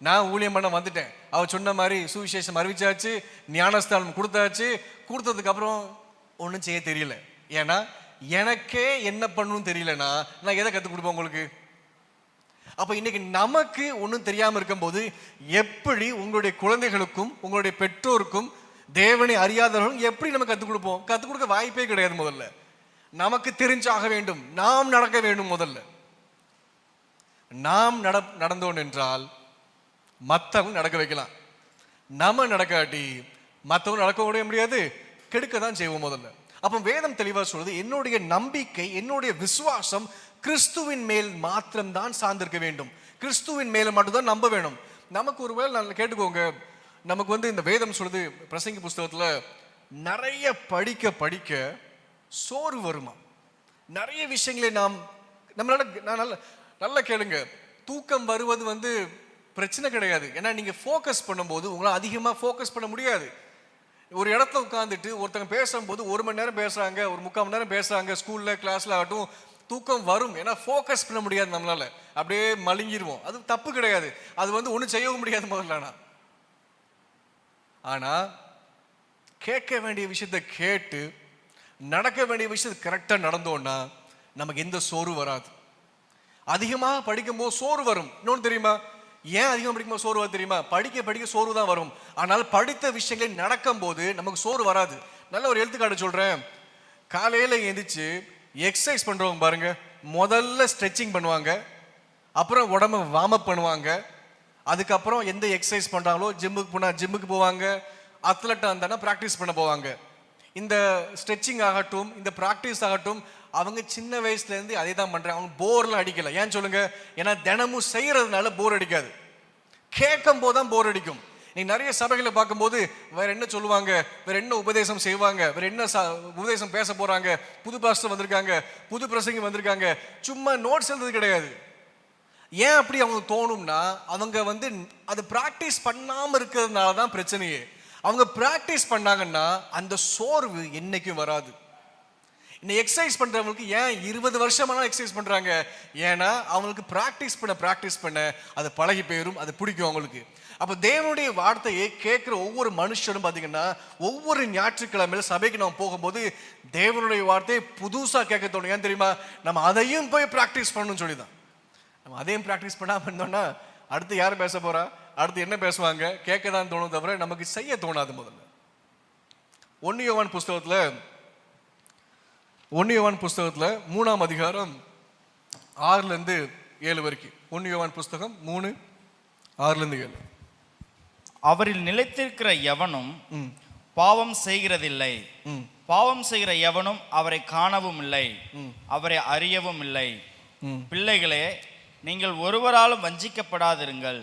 நான் ஊழியம் பண்ண வந்துட்டேன். அவர் சொன்ன மாதிரி சுவிசேஷம் அறிவிச்சாச்சு, ஞானஸ்தானம் கொடுத்தாச்சு. கொடுத்ததுக்கப்புறம் ஒன்றும் செய்ய தெரியல. ஏன்னா எனக்கே என்ன பண்ணணும்னு தெரியலன்னா நான் எதை கற்றுக் கொடுப்பேன் உங்களுக்கு? அப்போ இன்னைக்கு நமக்கு ஒன்றும் தெரியாமல் இருக்கும்போது எப்படி உங்களுடைய குழந்தைகளுக்கும் உங்களுடைய பெற்றோருக்கும் தேவனை அறியாதவர்களும் எப்படி நம்ம கற்றுக் கொடுப்போம்? கற்றுக் கொடுக்க வாய்ப்பே கிடையாது. முதல்ல நமக்கு தெரிஞ்சாக வேண்டும், நாம் நடக்க வேண்டும். முதல்ல நாம் நடந்தோம் என்றால் மற்றவங்க நடக்க வைக்கலாம். நம்ம நடக்காட்டி மற்றவங்க நடக்க முடியாது, கெடுக்க தான் செய்வோம் முதல்ல. அப்போ வேதம் தெளிவாக சொல்றது, என்னுடைய நம்பிக்கை, என்னுடைய விசுவாசம் கிறிஸ்துவின் மேல் மாத்திரம்தான் சார்ந்திருக்க வேண்டும். கிறிஸ்துவின் மேல மட்டும்தான் நம்ப வேணும். நமக்கு ஒருவேளை நான் கேட்டுக்கோங்க, நமக்கு இந்த வேதம் சொல்றது, பிரசங்கி புஸ்தகத்துல நிறைய படிக்க படிக்க சோறு வருமா? நிறைய விஷயங்களை நம்மளால நல்லா கேளுங்க. தூக்கம் வருவது பிரச்சனை கிடையாது. ஏன்னா நீங்க ஃபோக்கஸ் பண்ணும்போது உங்களால் அதிகமாக ஃபோக்கஸ் பண்ண முடியாது. ஒரு இடத்துல உட்காந்துட்டு ஒருத்தங்க பேசும்போது 1 மணி நேரம் பேசுறாங்க, ஒரு 3/4 மணி நேரம் பேசுறாங்க, ஸ்கூல்ல கிளாஸ்ல ஆகட்டும், தூக்கம் வரும். ஏன்னா ஃபோக்கஸ் பண்ண முடியாது, நம்மளால அப்படியே மழுங்கிடுவோம். அது தப்பு கிடையாது, அது ஒன்றும் செய்யவும் முடியாது முதல்ல. ஆனா கேட்க வேண்டிய விஷயத்த கேட்டு நடக்க வேண்டிய விஷயத்தை கரெக்டாக நடந்தோன்னா நமக்கு எந்த சோறு வராது. அதிகமாக படிக்கும்போது சோறு வரும். இன்னொன்று தெரியுமா? ஏன் அதிகம் படிக்கும்போது சோறு வரும் தெரியுமா? படிக்க படிக்க சோறு தான் வரும். ஆனால் படித்த விஷயங்களை நடக்கும் போது நமக்கு சோறு வராது. நல்ல ஒரு எடுத்துக்காட்டு சொல்றேன். காலையில் எழுந்திரிச்சு எக்ஸசைஸ் பண்றவங்க பாருங்க, முதல்ல ஸ்ட்ரெச்சிங் பண்ணுவாங்க, அப்புறம் உடம்பு வார்ம் அப் பண்ணுவாங்க, அதுக்கப்புறம் எந்த எக்ஸசைஸ் பண்றாங்களோ ஜிம்முக்கு போவாங்க, அத்லெட்டாக இருந்தாங்கன்னா ப்ராக்டிஸ் பண்ண போவாங்க. இந்த ஸ்ட்ரெச்சிங் ஆகட்டும், இந்த ப்ராக்டிஸ் ஆகட்டும், அவங்க சின்ன வயசுலேருந்து அதே தான் பண்ணுறாங்க. அவங்க போர்லாம் அடிக்கல. ஏன் சொல்லுங்க? ஏன்னா தினமும் செய்யறதுனால போர் அடிக்காது, கேட்கும் போது தான் போர் அடிக்கும். நீ நிறைய சபைகளை பார்க்கும்போது வேற என்ன சொல்லுவாங்க, வேற என்ன உபதேசம் செய்வாங்க, வேற என்ன உபதேசம் பேச போறாங்க, புது பாஸ்டர் வந்திருக்காங்க, புது பிரசங்கி வந்திருக்காங்க, சும்மா நோட்ஸ் எழுதுறது கிடையாது. ஏன் அப்படி அவங்க தோணும்னா அவங்க அதை ப்ராக்டிஸ் பண்ணாமல் இருக்கிறதுனால தான் பிரச்சனையே. அவங்க ப்ராக்டிஸ் பண்ணாங்கன்னா அந்த சோர்வு என்னைக்கும் வராது. இந்த எக்ஸசைஸ் பண்றவங்களுக்கு ஏன் 20 வருஷமான எக்ஸசைஸ் பண்றாங்க? ஏன்னா அவங்களுக்கு ப்ராக்டிஸ் பண்ண அது பழகி போயிடும், அது பிடிக்கும் அவங்களுக்கு. அப்போ தேவனுடைய வார்த்தையை கேட்குற ஒவ்வொரு மனுஷனும் பார்த்தீங்கன்னா, ஒவ்வொரு ஞாயிற்றுக்கிழமையில சபைக்கு நம்ம போகும்போது தேவனுடைய வார்த்தையை புதுசாக கேட்க தோணும். ஏன் தெரியுமா? நம்ம அதையும் போய் ப்ராக்டிஸ் பண்ணணும்னு சொல்லி தான். நம்ம அதையும் ப்ராக்டிஸ் பண்ணாமல் இருந்தோம்னா அடுத்து யார் பேச போறா, அடுத்து என்ன பேசுவாங்க, கேட்க தான் தோணும் தவிர நமக்கு செய்ய தோணாது. முதல்ல 1 யோவான் புஸ்தகத்தில் 3ஆம் அதிகாரம் 6லேருந்து 7 வரைக்கும். 1 யோவான் புஸ்தகம் 3, 6லேருந்து 7. அவரில் நிலைத்திருக்கிற எவனும் பாவம் செய்கிறதில்லை, பாவம் செய்கிற எவனும் அவரை காணவும் இல்லை, அவரை அறியவும் இல்லை. பிள்ளைகளே, நீங்கள் ஒருவராலும் வஞ்சிக்கப்படாதிருங்கள்.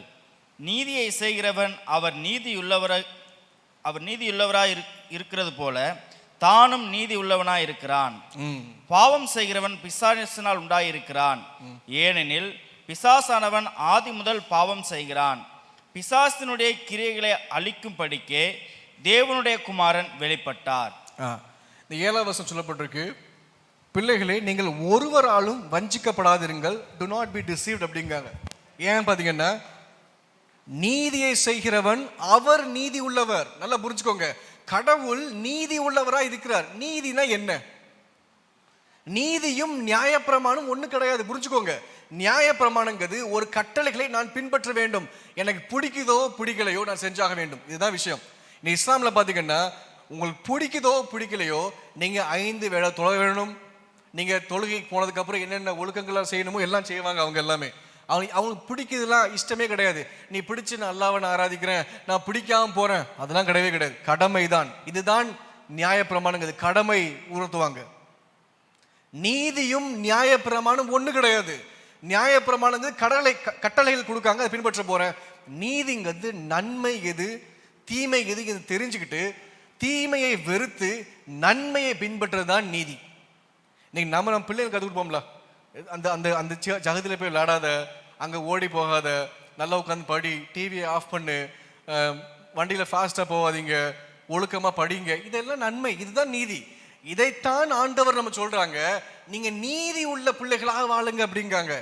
நீதியை செய்கிறவன் அவர் நீதியுள்ளவராய் இருக்கிறது போல தானும் நீதி உள்ளவனாய் இருக்கிறான். பாவம் செய்கிறவன் பிசாசினால் உண்டாயிருக்கிறான். ஏனெனில் பிசாசானவன் ஆதி முதல் பாவம் செய்கிறான். பிசாசினுடைய கிரியைகளை அழிக்கும்படிக்கே தேவனுடைய குமாரன் வெளிப்பட்டார். இந்த 7ஆம் வசனம் சொல்லப்பட்டிருக்கு, பிள்ளைகளே நீங்கள் ஒருவராலும் வஞ்சிக்கப்படாதிருங்கள், டு நாட் பி டிசீவ்ட் அப்படிங்காங்க. ஏன் பார்த்தீங்கன்னா, நீதியை செய்கிறவன் அவர் நீதி உள்ளவர். நல்லா புரிஞ்சுக்கோங்க, கடவுள் நீதி உள்ளவராக இருக்கிறார். நீதினா என்ன? நீதியும் நியாயப்பிரமாணம் ஒன்று கிடையாது. புரிஞ்சுக்கோங்க, நியாயப்பிரமாணங்கிறது ஒரு கட்டளைகளை நான் பின்பற்ற வேண்டும், எனக்கு பிடிக்குதோ பிடிக்கலையோ நான் செஞ்சாக வேண்டும். இதுதான் விஷயம். நீ இஸ்லாமில் பார்த்தீங்கன்னா, உங்களுக்கு பிடிக்குதோ பிடிக்கலையோ நீங்க 5 வேளை தொழ வேணும். நீங்க தொழுகைக்கு போனதுக்கு அப்புறம் என்னென்ன ஒழுக்கங்கள்லாம் செய்யணுமோ எல்லாம் செய்வாங்க. அவங்க எல்லாமே அவங்களுக்கு பிடிக்கிறதுலாம் இஷ்டமே கிடையாது. நீ பிடிச்சு நான் அல்லாஹ்வை நான் ஆராதிக்கிறேன், நான் பிடிக்காம போறேன், அதெல்லாம் கிடையவே கிடையாது. கடமை தான். இதுதான் நியாயப்பிரமாணங்கிறது, கடமை உணர்த்துவாங்க. நீதியும் நியாயப்பிரமாணம் ஒன்று கிடையாது. நியாயப்பிரமாணங்கிறது கட்டளைகள் கொடுக்காங்க, அதை பின்பற்ற போறேன். நீதிங்கிறது நன்மை எது தீமை எது இது தெரிஞ்சுக்கிட்டு தீமையை வெறுத்து நன்மையை பின்பற்றுறது தான் நீதி. இன்னைக்கு நம்ம பிள்ளைகளுக்கு கற்றுக் கொடுப்போம்ல, அந்த அந்த அந்த ஜகத்தில் போய் விளையாடாத, அங்கே ஓடி போகாத, நல்லா உட்காந்து படி, டிவியை ஆஃப் பண்ணு, வண்டியில் ஃபாஸ்ட்டாக போகாதீங்க, ஒழுக்கமாக படிங்க, இதெல்லாம் நன்மை, இதுதான் நீதி. இதைத்தான் ஆண்டவர் நம்ம சொல்றாங்க, நீங்க நீதி உள்ள பிள்ளைகளாக வாழுங்க அப்படிங்காங்க.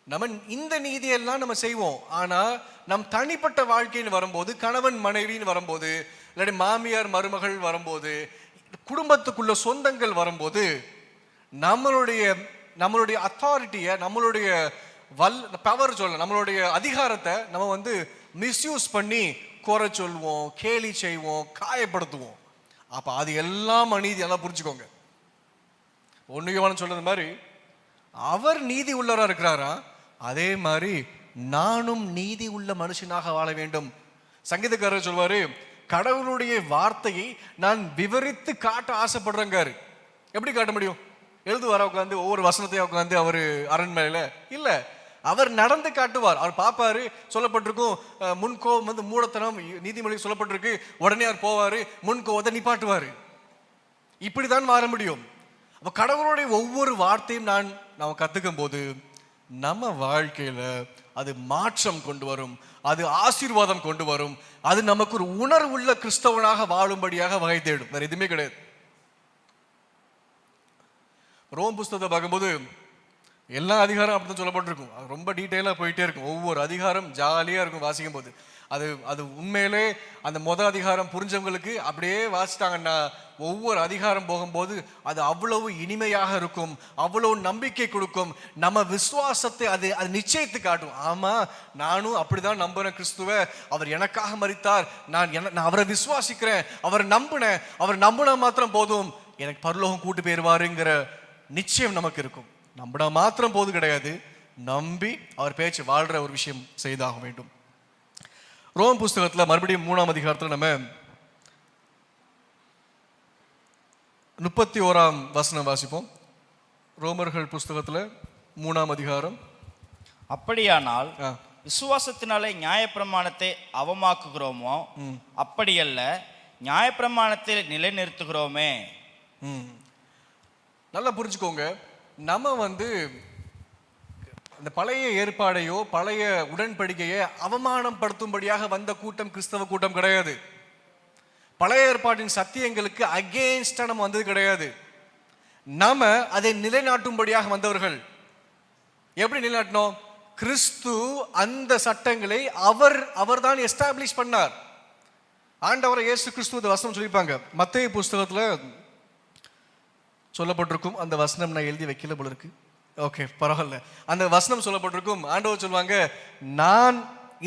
நம்ம இந்த நீதியெல்லாம் நம்ம செய்வோம். ஆனா நம் தனிப்பட்ட வாழ்க்கைன்னு வரும்போது, கணவன் மனைவின்னு வரும்போது, இல்லாட்டி மாமியார் மருமகள் வரும்போது, குடும்பத்துக்குள்ள சொந்தங்கள் வரும்போது, நம்மளுடைய அத்தாரிட்டியை, நம்மளுடைய பவர் சொல்ல, நம்மளுடைய அதிகாரத்தை நம்ம மிஸ்யூஸ் பண்ணி குறை சொல்வோம், கேலி செய்வோம், காயப்படுத்துவோம். அப்ப அது எல்லாம் அநீதி. எல்லாம் புரிஞ்சுக்கோங்க. 1 யோவான் சொல்றது மாதிரி அவர் நீதி உள்ளவரா இருக்கிறாரா, அதே மாதிரி நானும் நீதி உள்ள மனுஷனாக வாழ வேண்டும். சங்கீதக்காரர் சொல்வாரு, கடவுளுடைய வார்த்தையை நான் விவரித்து காட்ட ஆசைப்படுறேங்காரு. எப்படி காட்ட முடியும்? எழுதுவார உட்காந்து ஒவ்வொரு வசனத்தையும் உட்காந்து அவரு அரண்மனையில இல்ல, அவர் நடந்து காட்டுவார். அவர் பார்ப்பாரு, சொல்லப்பட்டிருக்கும் முன்கோபம் மூடத்தனம், நீதிமொழி சொல்லப்பட்டிருக்கு, உடனே அவர் போவாரு, முன்கோபத்தை நிப்பாட்டுவாரு. இப்படிதான் மாற முடியும். அப்ப கடவுளுடைய ஒவ்வொரு வார்த்தையும் நாம கத்துக்கும் போது நம்ம வாழ்க்கையில அது மாற்றம் கொண்டு வரும், அது ஆசீர்வாதம் கொண்டு வரும், அது நமக்கு ஒரு உணர்வுள்ள கிறிஸ்தவனாக வாழும்படியாக வகை தேடும். வேற எதுவுமே கிடையாது. ரோம் புஸ்தகத்தை பார்க்கும்போது எல்லா அதிகாரம் அப்படிதான் சொல்லப்பட்டிருக்கும். அது ரொம்ப டீட்டெயிலாக போயிட்டே இருக்கும். ஒவ்வொரு அதிகாரம் ஜாலியாக இருக்கும் வாசிக்கும் போது. அது உண்மையிலே அந்த அதிகாரம் புரிஞ்சவங்களுக்கு அப்படியே வாசிட்டாங்கன்னா ஒவ்வொரு அதிகாரம் போகும்போது அது அவ்வளவு இனிமையாக இருக்கும், அவ்வளவு நம்பிக்கை கொடுக்கும். நம்ம விசுவாசத்தை அது நிச்சயித்து காட்டும். ஆமா, நானும் அப்படிதான் நம்புறேன் கிறிஸ்துவ, அவர் எனக்காக மரித்தார், நான் அவரை விசுவாசிக்கிறேன், அவர் நம்பினேன், அவர் நம்பினா மாத்திரம் போதும், எனக்கு பரலோகம் கூட்டு போயிருவாருங்கிற நிச்சயம் நமக்கு இருக்கும். நம்பினா மாத்திரம் போது கிடையாது, நம்பி அவர் பேச்சு வாழ்ற ஒரு விஷயம் செய்தாக வேண்டும். ரோம் புஸ்தகத்துல மறுபடியும் 3ஆம் அதிகாரத்துல நம்ம 31ஆம் வசனம் வாசிப்போம். ரோமர்கள் புஸ்தகத்துல 3ஆம் அதிகாரம். அப்படியானால் விசுவாசத்தினாலே நியாயப்பிரமாணத்தை அவமாக்குகிறோமோ, அப்படியல்ல நியாயப்பிரமாணத்தில் நிலைநிறுத்துகிறோமே. நல்லா புரிஞ்சுக்கோங்க. நம்ம இந்த பழைய ஏற்பாடையோ பழைய உடன்படிக்கையை அவமானப்படுத்தும்படியாக வந்த கூட்டம் கிறிஸ்தவ கூட்டம் கிடையாது. பழைய ஏற்பாட்டின் சத்தியங்களுக்கு அகெயின்ஸ்டா நம்ம வந்தது கிடையாது. நாம அதை நிலைநாட்டும்படியாக வந்தவர்கள். எப்படி நிலைநாட்டினோம்? கிறிஸ்து அந்த சட்டங்களை அவர் தான் எஸ்டாப்ளிஷ் பண்ணார். ஆண்டவர் இயேசு கிறிஸ்து வசனம் சொல்லியிருப்பாங்க. மத்தேயு புஸ்தகத்துல சொல்லப்பட்டிருக்கும். அந்த வசனம் நான் எழுதி வைக்கல போல இருக்கு. ஓகே, பரவாயில்ல. அந்த வசனம் சொல்லப்பட்டிருக்கும். ஆண்டவர் சொல்லுவாங்க,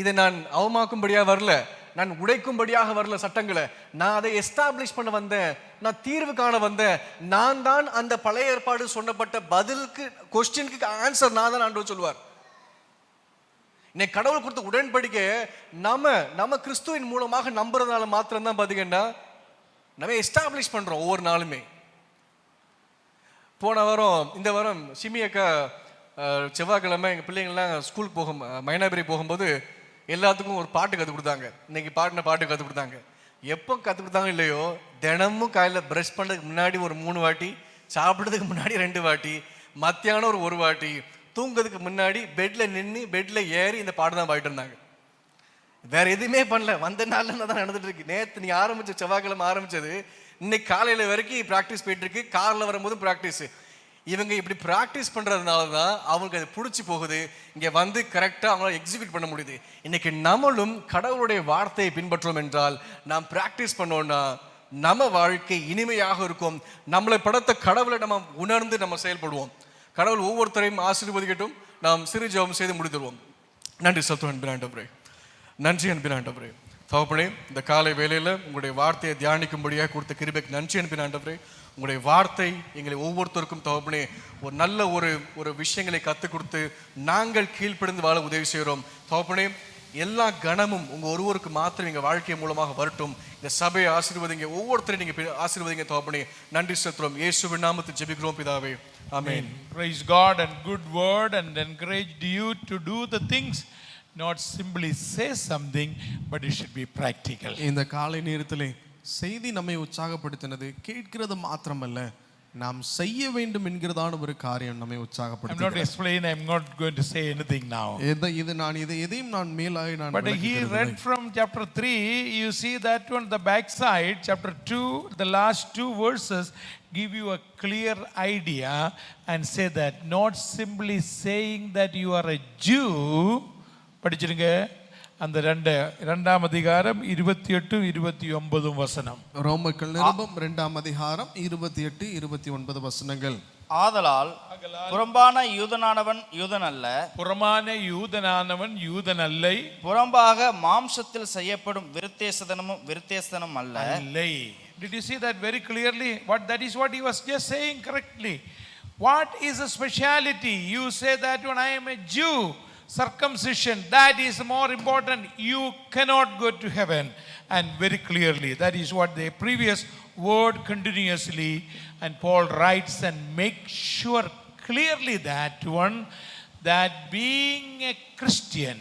இதை நான் அவமாக்கும்படியாக வரல, நான் உடைக்கும்படியாக வரல சட்டங்களை, நான் அதை எஸ்டாப்ளிஷ் பண்ண வந்தேன், நான் தீர்வு காண வந்தேன், நான் தான் அந்த பழைய ஏற்பாடு சொன்னப்பட்ட பதிலுக்கு கொஸ்டினுக்கு ஆன்சர் நான் தான். ஆண்டவர் சொல்லுவார். இன்னைக்கு கடவுள் கொடுத்த உடன்படிக்கை நம்ம கிறிஸ்துவின் மூலமாக நம்புறதுனால மாத்திரம் தான் பாத்தீங்கன்னா நம்ம எஸ்டாப்ளிஷ் பண்றோம் ஒவ்வொரு நாளுமே. போன வாரம் இந்த வாரம் சிமியக்கா செவ்வாய்க்கிழமை எங்கள் பிள்ளைங்கள்லாம் ஸ்கூலுக்கு மைனாபுரி போகும்போது எல்லாத்துக்கும் ஒரு பாட்டு கற்றுக் கொடுத்தாங்க. இன்னைக்கு பாட்டு கற்றுக் கொடுத்தாங்க. எப்போ கற்றுக் கொடுத்தாங்க இல்லையோ, தினமும் காலையில் ப்ரஷ் பண்ணுறதுக்கு முன்னாடி ஒரு 3 வாட்டி, சாப்பிட்றதுக்கு முன்னாடி 2 வாட்டி, மத்தியானம் ஒரு வாட்டி, தூங்குறதுக்கு முன்னாடி பெட்டில் நின்று பெட்டில் ஏறி இந்த பாட்டு தான் பாடிட்டு இருந்தாங்க. வேற எதுவுமே பண்ணல. வந்த நாள்ல தான் நடந்துட்டு இருக்கு. நேற்று நீ ஆரம்பிச்ச செவ்வாய்க்கிழமை ஆரம்பிச்சது, இன்னைக்கு காலையில வரைக்கும் ப்ராக்டிஸ் போயிட்டு இருக்கு. கார்ல வரும்போதும் ப்ராக்டிஸ். இவங்க இப்படி ப்ராக்டிஸ் பண்றதுனால தான் அவங்களுக்கு அது பிடிச்சி போகுது. இங்க கரெக்டா அவங்களால எக்ஸிக்யூட் பண்ண முடியுது. இன்னைக்கு நம்மளும் கடவுளுடைய வார்த்தையை பின்பற்றோம் என்றால், நாம் ப்ராக்டிஸ் பண்ணோம்னா நம்ம வாழ்க்கை இனிமையாக இருக்கும். நம்மளை படைத்த கடவுளை நம்ம உணர்ந்து நம்ம செயல்படுவோம். கடவுள் ஒவ்வொருத்தரையும் ஆசீர்வதிக்கட்டும். நாம் சிறு ஜெபம் செய்து முடித்துடுவோம். நன்றி சத்துவ அன்பின் ஆண்டவரே, நன்றி அன்பின் ஆண்டவரே. தகப்பனே, இந்த காலை வேளையில உங்களுடைய வார்த்தையை தியானிக்கும்படியாக கொடுத்த கிருபைக்கு நன்றி அன்பின் ஆண்டவரே. உங்களுடைய வார்த்தை எங்களை ஒவ்வொருத்தருக்கும் தகப்பனே ஒரு நல்ல ஒரு விஷயங்களை கற்றுக் கொடுத்து நாங்கள் கீழ்ப்படிந்து வாழ உதவி செய்கிறோம். தகப்பனே, எல்லா கணமும் உங்க ஒருவருக்கு மாத்திரம் எங்க வாழ்க்கை மூலமாக வரட்டும். இந்த சபையை ஆசீர்வதிங்க, ஒவ்வொருத்தரையும் நீங்க ஆசீர்வதிங்க தகப்பனே. நன்றி செலுத்துறோம். இயேசுவின் நாமத்தில் ஜெபிக்கிறோம் பிதாவே, ஆமென். Praise God and good word and encouraged you to do the things, not simply say something, but it should be practical. இந்த காலை நேரத்திலே செய்தி நம்மை உற்சாகப்படுத்தினது கேட்கிறது மாத்திரமல்ல, நாம் செய்ய வேண்டும் என்கிறதான ஒரு காரியம் நம்மை I'm not உற்சாகப்படுத்துகிறது. explaining, I'm not going to say anything now. எதையும் நான் மேலாக நான் But he விளக்குகிறதில்லை. read from chapter 3, you see that one, the backside, chapter 2, the last 2 verses give you a clear idea and say that not simply saying that you are a Jew, படிச்சிருங்க அந்த இரண்டாம் அதிகாரம் 28 29 வசனம். ரோமர்கள் நிருபம் 2ஆம் அதிகாரம் 28 29 வசனங்கள். ஆதலால் புறம்பான யூதனானவன் யூதன் அல்ல, புறமான யூதனானவன் யூதன் அல்லை, புறம்பாக மாம்சத்தில் செய்யப்படும் விருத்தேசனமும் விருத்தேசனம் அல்ல. அல்லை. Did you see that very clearly? That is what he was just saying correctly. What is a speciality? You say that when I am a Jew, circumcision, that is more important. You cannot go to heaven. And very clearly, that is what the previous word continuously, and Paul writes and makes sure clearly that one, that being a Christian,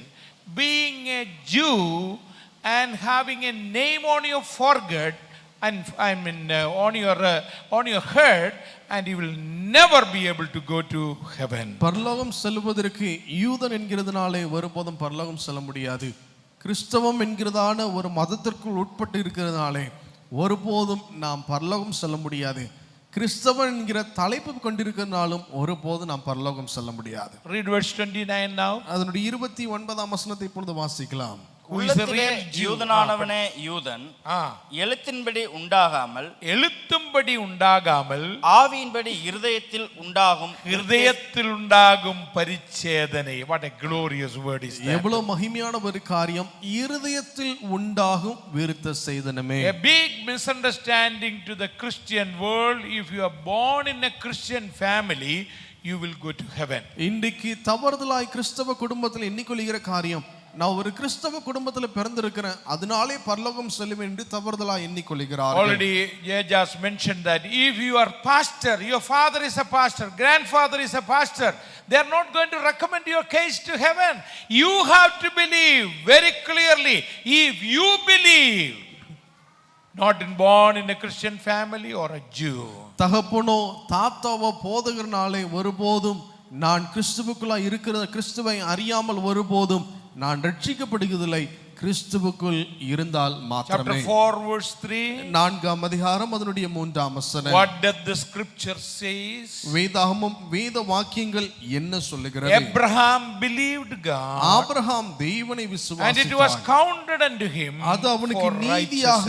being a Jew, and having a name on your forehead, and on your head, and you will never be able to go to heaven. பரலோகம் செல்வதற்கு யூதன் என்கிறதுனாலே ஒருபோதும் பரலோகம் செல்ல முடியாது. கிறிஸ்தவம் என்கிறதான ஒரு மதத்திற்குள் உட்பட்டு இருக்கிறதுனாலே ஒருபோதும் நாம் பரலோகம் செல்ல முடியாது. கிறிஸ்தவன் என்கிற தலைப்பு கொண்டிருக்கிறனாலும் ஒருபோதும் நாம் பரலோகம் செல்ல முடியாது. Read verse 29 now. அதனுடைய 29ஆம் வசனத்தை இப்பொழுது வாசிக்கலாம். உள்ளத்திலே யூதனானவனே யூதன், எழுத்தின்படி உண்டாகாமல், எழுத்தும்படி உண்டாகாமல், ஆவியின்படி இருதயத்தில் உண்டாகும், இருதயத்தில் உண்டாகும் பரிச்சேதனை. What a glorious word is that. எவ்வளவு மகிமையான ஒரு காரியம், இருதயத்தில் உண்டாகும் விருத்த சேதனமே. A big misunderstanding to the Christian world. If you are born in a Christian family, you will go to heaven. இன்றைக்கு தவறுதலாய் கிறிஸ்தவ குடும்பத்தில் எண்ணிக்கொள்கிற காரியம், நான் ஒரு கிறிஸ்தவ குடும்பத்தில் பிறந்திருக்கிறேன் அதனாலே பரலோகம் செல்லுவேன் என்று தவறுதலாய் எண்ணிக்கொள்கிறார்கள். Already just mentioned that if you are pastor, your father is a pastor, grandfather is a pastor, they are not going to recommend your case to heaven. You have to believe very clearly. If you believe, not born in a Christian family or a Jew, தகப்பனோ தாத்தாவோ போதகர்னாலே ஒருபோதும் நான் கிறிஸ்துவுக்குள்ளாய் இருக்கிற கிறிஸ்துவை அறியாமல் ஒருபோதும் நான் ரட்சிக்கப்படுவதில்லை. கிறிஸ்துவுக்குள் இருந்தால் மாத்திரமே. Chapter 4 verse 3. 4ஆம் அதிகாரம் அதனுடைய 3ஆம் வசனம். What does the scripture says? வேதாகமம் வேத வாக்கியங்கள் என்ன சொல்லுகிறது? Abraham believed God. ஆபிரகாம் தேவனை விசுவாசித்தான். And it was counted unto him. அது அவனுக்கு நீதியாக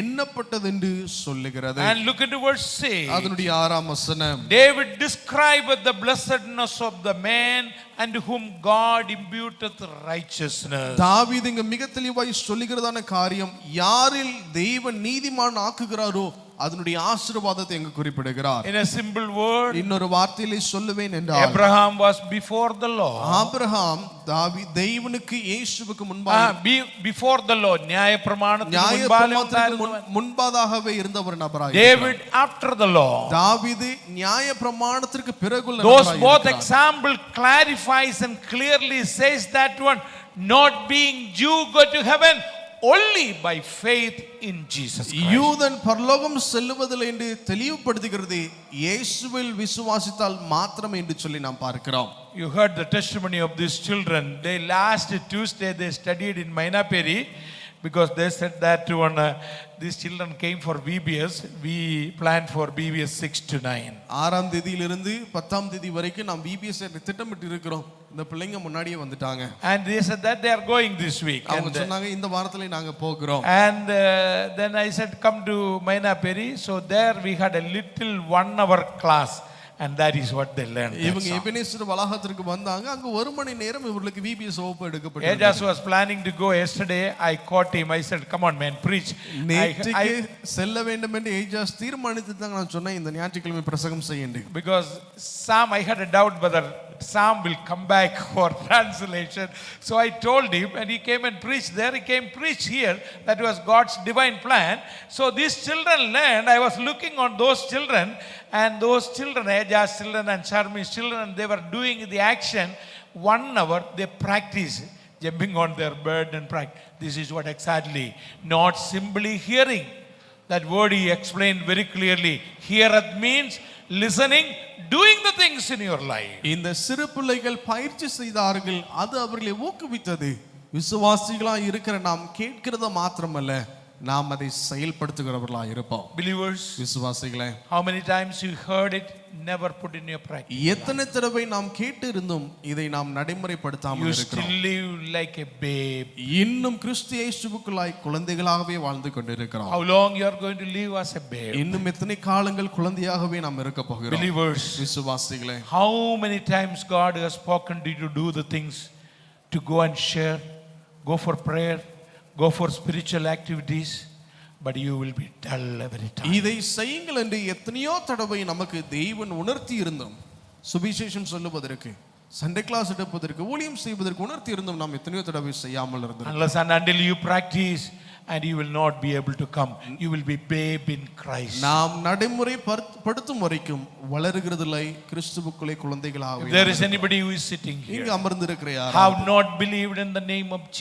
எண்ணப்பட்டது என்று சொல்லுகிறது. And look at verse 6. அதனுடைய 6ஆம் வசனம். David described the blessedness of the man and whom God imputeth righteousness. தாவீது இங்க மிக தெளிவாய் சொல்லுகிறதான காரியம், யாரில் தேவன் நீதிமான் ஆக்குகிறாரோ அதனுடைய ஆசீர்வாதத்தை எங்க குறிப்பிடுகிறார். In a simple word, இன்னொரு வார்த்தையிலே சொல்லுவேன் என்றால், Abraham was before the law. Abraham தேவனுக்கு இயேசுவுக்கு முன்பாக before the law, நியாயப்பிரமாணத்துக்கு முன்பாகவே இருந்தவர் நபராய். David after the law. தாவீது நியாயப்பிரமாணத்திற்கு பிறகுள்ள Those நபராய். both example clarifies and clearly says that one, not being Jew go to heaven only by faith in Jesus Christ. யூதன் பரலோகம் செல்லுவதில்லை என்று தெளிவுபடுத்துகிறது, இயேசுவில் விசுவாசித்தால் மாத்திரம் என்று சொல்லி நாம் பார்க்கிறோம். You heard the testimony of these children. They last Tuesday they studied in Mainaperi because they said that one these children came for VBS. We planned for VBS 6 to 9. 6ஆம் தேதியிலிருந்து 10ஆம் தேதி வரைக்கும் நாம் VBS திட்டமிட்டு இருக்கிறோம். இந்த பிள்ளைங்க முன்னாடியே வந்துட்டாங்க. And they said that they are going this week. அவங்க சொன்னாங்க இந்த வாரத்திலே நாங்க போகிறோம். And then I said come to Mainaperi. So there we had a little 1 hour class. And that is what they learned. இவங்க எபனேசர் வளாகத்திற்கு வந்தாங்க. அங்க 1 மணி நேரம் இவங்களுக்கு VBS வகுப்பு எடுக்கப்பட்டது. Ejas was planning to go yesterday. I caught him. I said, "Come on, man, preach." நேற்றுக்கு செல்ல வேண்டும் என்று ஏஜாஸ் தீர்மானித்துதான் நான் சொன்னேன் இந்த ஞாயிற்றுக்கிழமை பிரசங்கம் செய்யுங்க. Because Sam, I had a doubt whether Sam will come back for translation. So I told him, and he came and preached there. He came preach here. That was God's divine plan. So these children learned. I was looking on those children, and those children, Ejas children and Sharmi's children, they were doing the action. 1 hour they practiced jumping on their bed and practice. This is what exactly, not simply hearing. That word he explained very clearly. Heareth means listening, doing the things in your life. இந்த சிறு பிள்ளைகள் பயிற்சி செய்தார்கள், அது அவர்களை ஊக்குவித்தது. விசுவாசிகளாய் இருக்கிற நாம் கேட்கிறத மாத்திரமல்ல, நாம் அதை செயல்படுத்துகிறவர்களாய் இருப்போம். Believers, விசுவாசிகளே, how many times you heard it, never put in your practice. எத்தனை தடவை நாம் கேட்டு இருந்தும் இதை நாம் நடைமுறைப்படுத்தாமல் You இருக்கிறோம். still live like a babe. இன்னும் கிறிஸ்து இயேசுவுக்குள்ளாய் குழந்தைகளாகவே வாழ்ந்து கொண்டிருக்கிறோம். How long you are going to live as a babe? இன்னும் எத்தனை காலங்கள் குழந்தையாகவே நாம் இருக்க போகிறோம். Believers, விசுவாசிகளே, how many times God has spoken to you to do the things, to go and share, go for prayer, go for spiritual activities, but you will be dull every time. இதை செய்யுங்கள் என்று எத்தனையோ தடவை நமக்கு தெய்வன் உணர்த்தி இருந்தோம். சுவிசேஷம் சொல்லுவதற்கு, சண்டே கிளாஸ் எடுப்பதற்கு, ஊழியம் செய்வதற்கு உணர்த்தி இருந்தும் நாம் எத்தனையோ தடவை செய்யாமல் இருந்தோம். Unless and until you practice, and you will not be able to come, you will be babe in Christ. நாம் நடைமுறைப்படுத்தும் வரைக்கும் வளருகிறதில்லை, கிறிஸ்துவுக்குள்ளே குழந்தைகளாக. If there is anybody who is sitting here, இங்கு அமர்ந்திருக்கிற யார் have not believed in the name of Jesus,